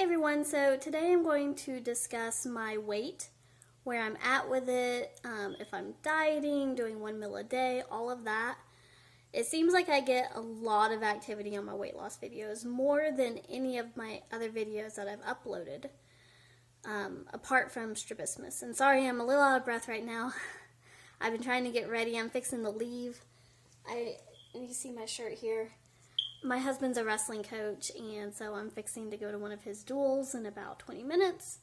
Everyone, so today I'm going to discuss my weight, where I'm at with it, if I'm dieting, doing 1 meal a day, all of that. It seems like I get a lot of activity on my weight loss videos, more than any of my other videos that I've uploaded, apart from strabismus. And sorry, I'm a little out of breath right now. I've been trying to get ready. I'm fixing to leave. You see my shirt here. My husband's a wrestling coach, and so I'm fixing to go to one of his duels in about 20 minutes.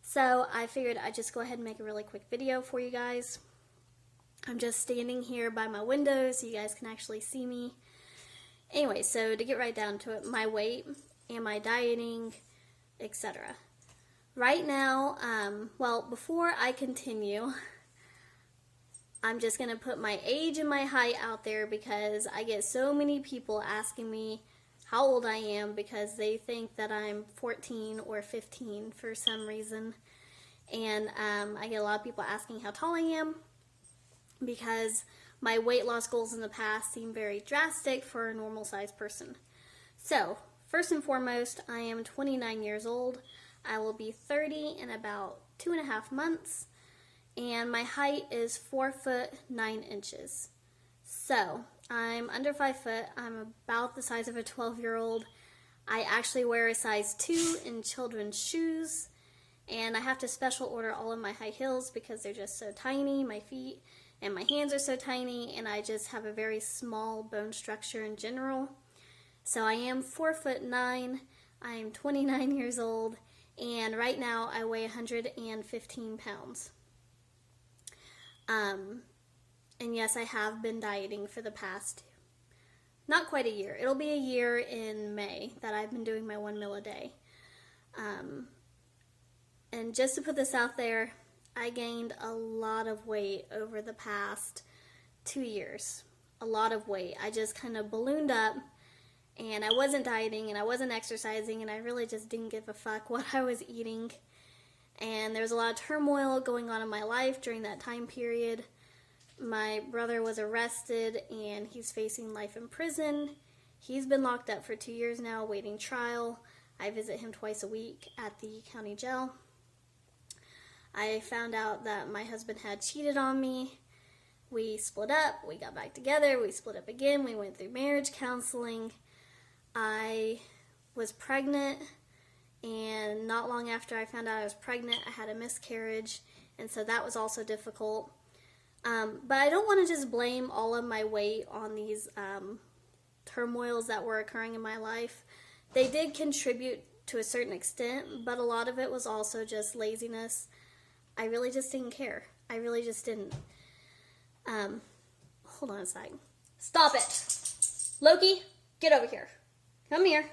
So I figured I'd just go ahead and make a really quick video for you guys. I'm just standing here by my window so you guys can actually see me. Anyway, so to get right down to it, my weight, am I dieting, etc. Right now, well, before I continue, I'm just going to put my age and my height out there because I get so many people asking me how old I am because they think that I'm 14 or 15 for some reason. And I get a lot of people asking how tall I am because my weight loss goals in the past seem very drastic for a normal sized person. So, first and foremost, I am 29 years old. I will be 30 in about 2.5 months. And my height is 4 foot 9 inches. So, I'm under 5 foot. I'm about the size of a 12-year-old. I actually wear a size 2 in children's shoes. And I have to special order all of my high heels because they're just so tiny, my feet. And my hands are so tiny, and I just have a very small bone structure in general. So I am 4 foot 9. I am 29 years old. And right now I weigh 115 pounds. And yes, I have been dieting for the past, not quite a year. It'll be a year in May that I've been doing my 1 meal a day. And just to put this out there, I gained a lot of weight over the past 2 years. A lot of weight. I just kind of ballooned up, and I wasn't dieting, and I wasn't exercising, and I really just didn't give a fuck what I was eating. And there was a lot of turmoil going on in my life during that time period. My brother was arrested and he's facing life in prison. He's been locked up for 2 years now, awaiting trial. I visit him twice a week at the county jail. I found out that my husband had cheated on me. We split up, we got back together, we split up again, we went through marriage counseling. I was pregnant. And not long after I found out I was pregnant, I had a miscarriage, and so that was also difficult. But I don't want to just blame all of my weight on these turmoils that were occurring in my life. They did contribute to a certain extent, but a lot of it was also just laziness. I really just didn't care. I really just didn't. Hold on a second. Stop it! Loki, get over here. Come here.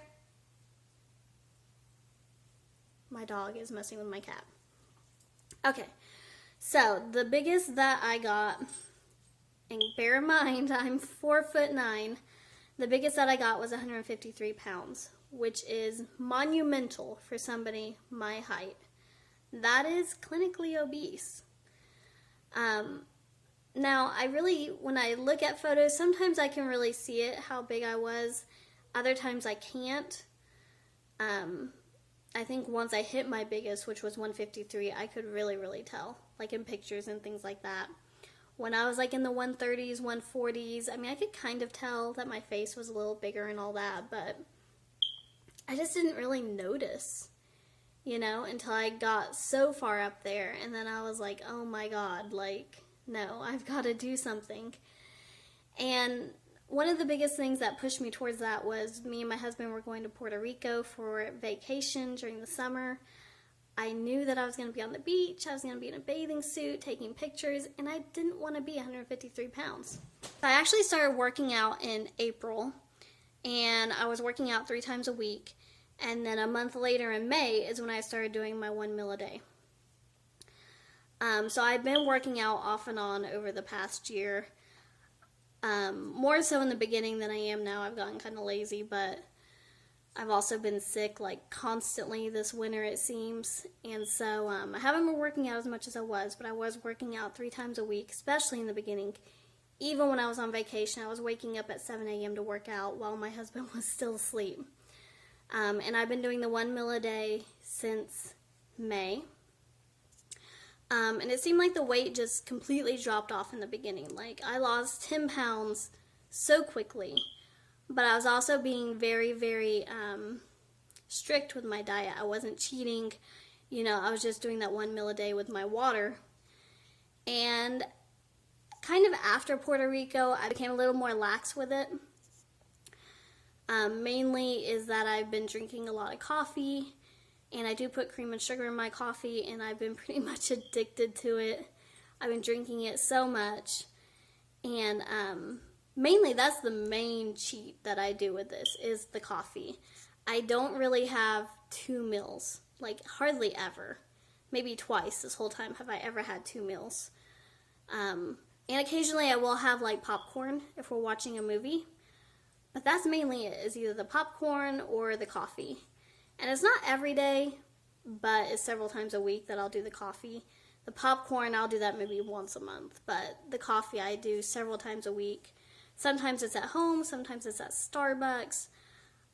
My dog is messing with my cat. Okay, so the biggest that I got, and bear in mind I'm 4 foot 9, the biggest that I got was 153 pounds, which is monumental for somebody my height. That is clinically obese. Now, when I look at photos, sometimes I can really see it, how big I was. Other times I can't. I think once I hit my biggest, which was 153, I could really tell, like in pictures and things like that. When I was like in the 130s, 140s, I could kind of tell that my face was a little bigger and all that, but I just didn't really notice, until I got so far up there, and then I was like, oh my god, no, I've got to do something. And one of the biggest things that pushed me towards that was me and my husband were going to Puerto Rico for vacation during the summer. I knew that I was going to be on the beach, I was going to be in a bathing suit, taking pictures, and I didn't want to be 153 pounds. I actually started working out in April, and I was working out 3 times a week, and then a month later in May is when I started doing my 1 meal a day. So I've been working out off and on over the past year. More so in the beginning than I am now. I've gotten kind of lazy, but I've also been sick constantly this winter, it seems, and so I haven't been working out as much as I was, but I was working out 3 times a week, especially in the beginning. Even when I was on vacation, I was waking up at 7 a.m. to work out while my husband was still asleep. And I've been doing the 1 meal a day since May. And it seemed like the weight just completely dropped off in the beginning. Like, I lost 10 pounds so quickly. But I was also being very, very strict with my diet. I wasn't cheating. I was just doing that 1 meal a day with my water. And kind of after Puerto Rico, I became a little more lax with it. Mainly is that I've been drinking a lot of coffee, and I do put cream and sugar in my coffee, and I've been pretty much addicted to it. I've been drinking it so much, and mainly that's the main cheat that I do with this, is the coffee. I don't really have 2 meals, like hardly ever. Maybe twice this whole time have I ever had 2 meals. And occasionally I will have like popcorn if we're watching a movie. But that's mainly it, is either the popcorn or the coffee. And it's not every day, but it's several times a week that I'll do the coffee. The popcorn, I'll do that maybe once a month. But the coffee I do several times a week. Sometimes it's at home, sometimes it's at Starbucks.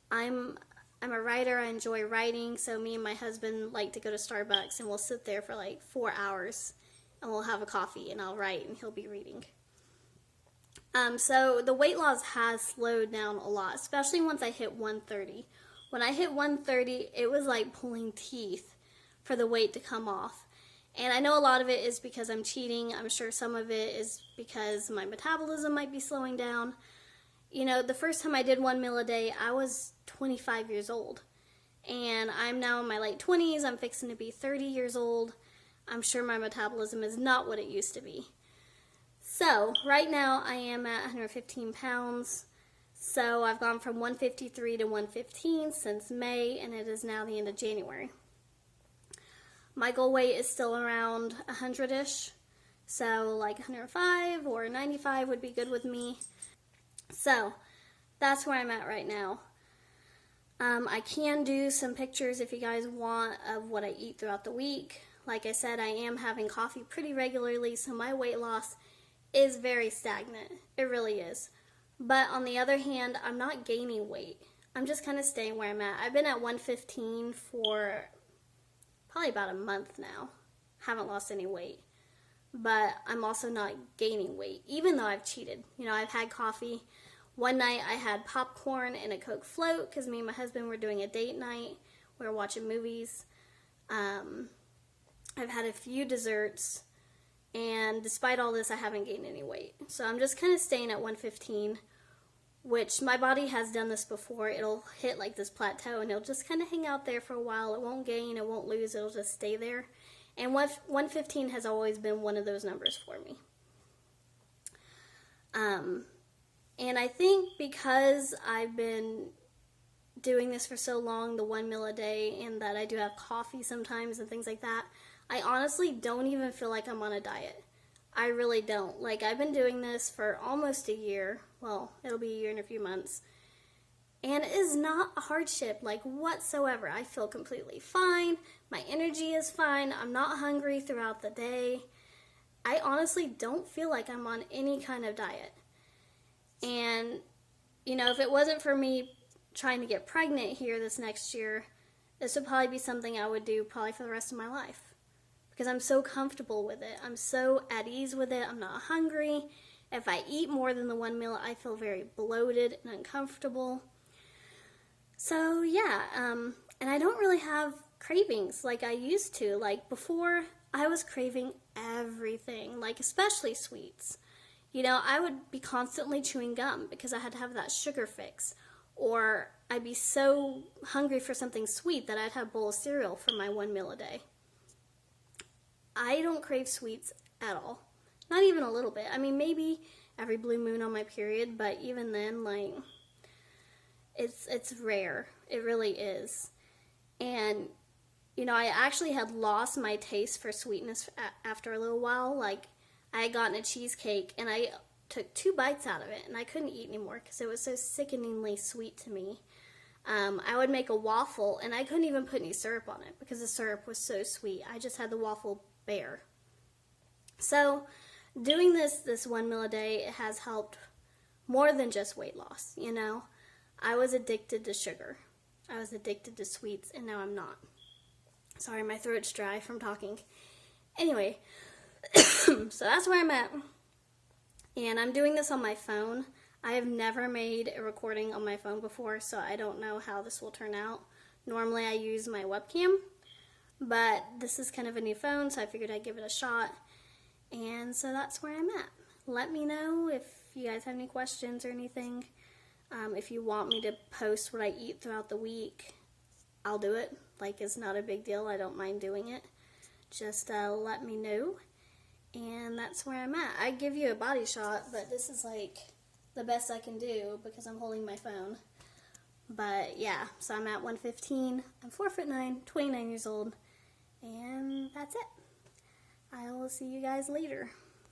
I'm a writer, I enjoy writing, so me and my husband like to go to Starbucks and we'll sit there for like 4 hours and we'll have a coffee and I'll write and he'll be reading. So the weight loss has slowed down a lot, especially once I hit 130. When I hit 130, it was like pulling teeth for the weight to come off. And I know a lot of it is because I'm cheating. I'm sure some of it is because my metabolism might be slowing down. The first time I did 1 meal a day, I was 25 years old. And I'm now in my late 20s. I'm fixing to be 30 years old. I'm sure my metabolism is not what it used to be. So, right now I am at 115 pounds. So, I've gone from 153 to 115 since May, and it is now the end of January. My goal weight is still around 100-ish. So, like 105 or 95 would be good with me. So, that's where I'm at right now. I can do some pictures if you guys want of what I eat throughout the week. Like I said, I am having coffee pretty regularly, so my weight loss is very stagnant. It really is. But on the other hand, I'm not gaining weight. I'm just kind of staying where I'm at. I've been at 115 for probably about a month now. Haven't lost any weight. But I'm also not gaining weight, even though I've cheated. I've had coffee. One night I had popcorn and a Coke float because me and my husband were doing a date night. We were watching movies. I've had a few desserts. And despite all this, I haven't gained any weight. So I'm just kind of staying at 115, which my body has done this before. It'll hit like this plateau and it'll just kind of hang out there for a while. It won't gain, it won't lose, it'll just stay there. And 115 has always been one of those numbers for me. And I think because I've been doing this for so long, the 1 meal a day, and that I do have coffee sometimes and things like that, I honestly don't even feel like I'm on a diet. I really don't. Like, I've been doing this for almost a year. Well, it'll be a year in a few months. And it is not a hardship, like, whatsoever. I feel completely fine. My energy is fine. I'm not hungry throughout the day. I honestly don't feel like I'm on any kind of diet. And, if it wasn't for me trying to get pregnant here this next year, this would probably be something I would do probably for the rest of my life. Because I'm so comfortable with it. I'm so at ease with it. I'm not hungry. If I eat more than the 1 meal, I feel very bloated and uncomfortable. So, yeah. And I don't really have cravings like I used to. Like, before, I was craving everything. Like, especially sweets. I would be constantly chewing gum because I had to have that sugar fix. Or I'd be so hungry for something sweet that I'd have a bowl of cereal for my 1 meal a day. I don't crave sweets at all. Not even a little bit. I mean, maybe every blue moon on my period, but even then, like, it's rare. It really is. And, I actually had lost my taste for sweetness after a little while. Like, I had gotten a cheesecake, and I took 2 bites out of it, and I couldn't eat anymore because it was so sickeningly sweet to me. I would make a waffle, and I couldn't even put any syrup on it because the syrup was so sweet. I just had the waffle bare. So, doing this 1 meal a day has helped more than just weight loss, I was addicted to sugar. I was addicted to sweets, and now I'm not. Sorry, my throat's dry from talking. Anyway, so that's where I'm at. And I'm doing this on my phone. I have never made a recording on my phone before, so I don't know how this will turn out. Normally I use my webcam, but this is kind of a new phone, so I figured I'd give it a shot. And so that's where I'm at. Let me know if you guys have any questions or anything. If you want me to post what I eat throughout the week, I'll do it. Like, it's not a big deal. I don't mind doing it. Just let me know. And that's where I'm at. I'd give you a body shot, but this is like the best I can do because I'm holding my phone. But yeah, so I'm at 115. I'm 4'9", 29 years old. And that's it. I will see you guys later.